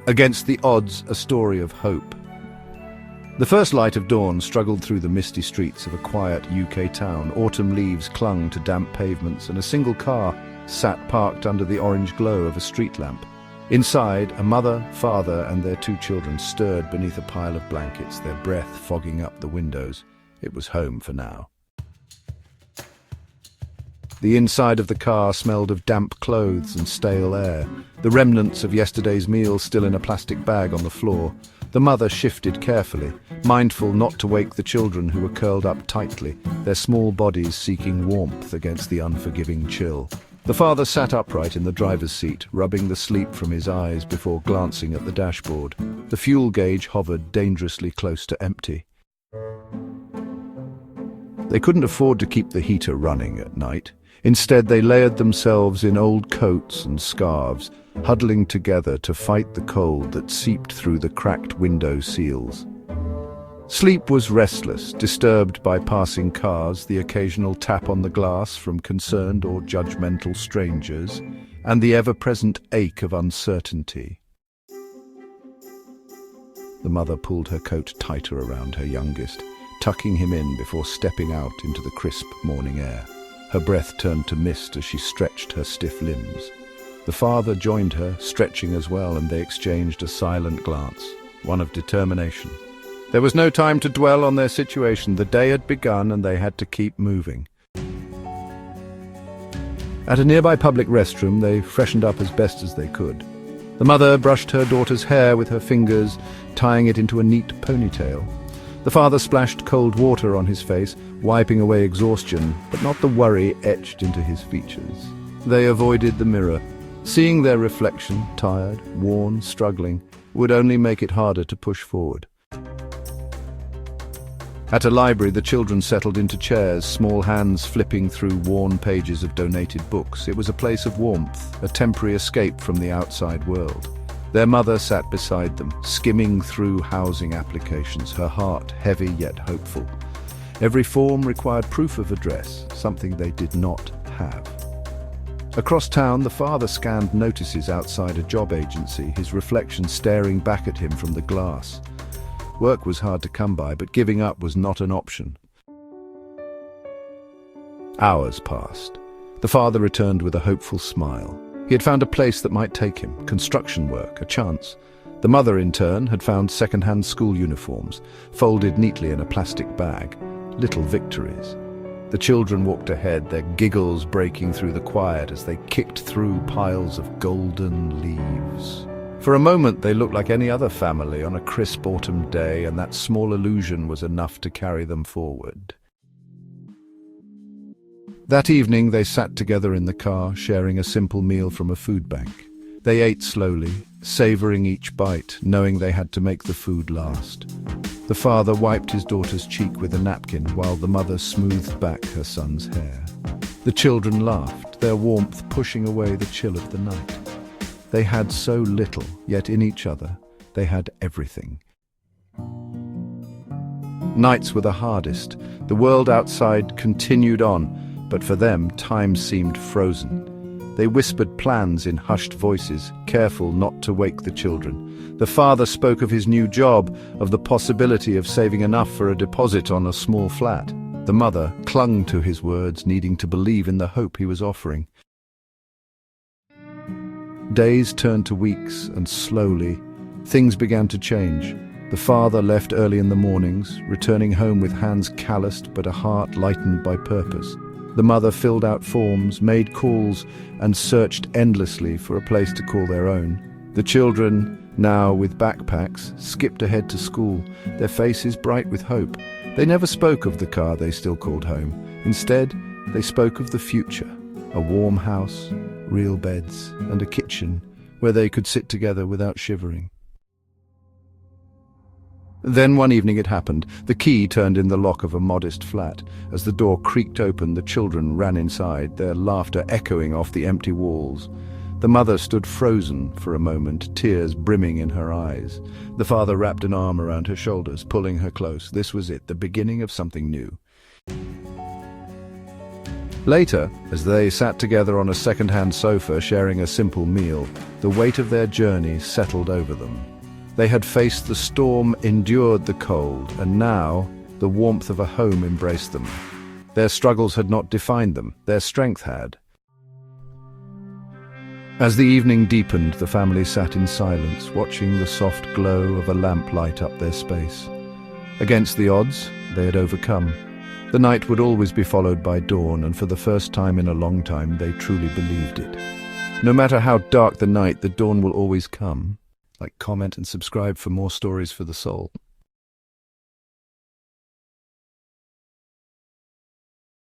Against the odds, a story of hope. The first light of dawn struggled through the misty streets of a quiet UK town. Autumn leaves clung to damp pavements, and a single car sat parked under the orange glow of a street lamp. Inside, a mother, father, and their 2 children stirred beneath a pile of blankets, their breath fogging up the windows. It was home for now. The inside of the car smelled of damp clothes and stale air, the remnants of yesterday's meal still in a plastic bag on the floor. The mother shifted carefully, mindful not to wake the children who were curled up tightly, their small bodies seeking warmth against the unforgiving chill. The father sat upright in the driver's seat, rubbing the sleep from his eyes before glancing at the dashboard. The fuel gauge hovered dangerously close to empty. They couldn't afford to keep the heater running at night. Instead, they layered themselves in old coats and scarves, huddling together to fight the cold that seeped through the cracked window seals. Sleep was restless, disturbed by passing cars, the occasional tap on the glass from concerned or judgmental strangers, and the ever-present ache of uncertainty. The mother pulled her coat tighter around her youngest, tucking him in before stepping out into the crisp morning air. Her breath turned to mist as she stretched her stiff limbs. The father joined her, stretching as well, and they exchanged a silent glance, one of determination. There was no time to dwell on their situation. The day had begun and they had to keep moving. At a nearby public restroom, they freshened up as best as they could. The mother brushed her daughter's hair with her fingers, tying it into a neat ponytail. The father splashed cold water on his face, wiping away exhaustion, but not the worry etched into his features. They avoided the mirror. Seeing their reflection, tired, worn, struggling, would only make it harder to push forward. At a library, the children settled into chairs, small hands flipping through worn pages of donated books. It was a place of warmth, a temporary escape from the outside world. Their mother sat beside them, skimming through housing applications, her heart heavy yet hopeful. Every form required proof of address, something they did not have. Across town, the father scanned notices outside a job agency, his reflection staring back at him from the glass. Work was hard to come by, but giving up was not an option. Hours passed. The father returned with a hopeful smile. He had found a place that might take him, construction work, a chance. The mother, in turn, had found second-hand school uniforms, folded neatly in a plastic bag. Little victories. The children walked ahead, their giggles breaking through the quiet as they kicked through piles of golden leaves. For a moment, they looked like any other family on a crisp autumn day, and that small illusion was enough to carry them forward. That evening, they sat together in the car, sharing a simple meal from a food bank. They ate slowly, savoring each bite, knowing they had to make the food last. The father wiped his daughter's cheek with a napkin while the mother smoothed back her son's hair. The children laughed, their warmth pushing away the chill of the night. They had so little, yet in each other, they had everything. Nights were the hardest. The world outside continued on, but for them, time seemed frozen. They whispered plans in hushed voices, careful not to wake the children. The father spoke of his new job, of the possibility of saving enough for a deposit on a small flat. The mother clung to his words, needing to believe in the hope he was offering. Days turned to weeks, and slowly, things began to change. The father left early in the mornings, returning home with hands calloused but a heart lightened by purpose. The mother filled out forms, made calls, and searched endlessly for a place to call their own. The children, now with backpacks, skipped ahead to school, their faces bright with hope. They never spoke of the car they still called home. Instead, they spoke of the future. A warm house, real beds, and a kitchen where they could sit together without shivering. Then one evening it happened. The key turned in the lock of a modest flat. As the door creaked open, the children ran inside, their laughter echoing off the empty walls. The mother stood frozen for a moment, tears brimming in her eyes. The father wrapped an arm around her shoulders, pulling her close. This was it, the beginning of something new. Later, as they sat together on a second-hand sofa sharing a simple meal, the weight of their journey settled over them. They had faced the storm, endured the cold, and now the warmth of a home embraced them. Their struggles had not defined them, their strength had. As the evening deepened, the family sat in silence, watching the soft glow of a lamp light up their space. Against the odds, they had overcome. The night would always be followed by dawn, and for the first time in a long time, they truly believed it. No matter how dark the night, the dawn will always come. Like, comment, and subscribe for more stories for the soul.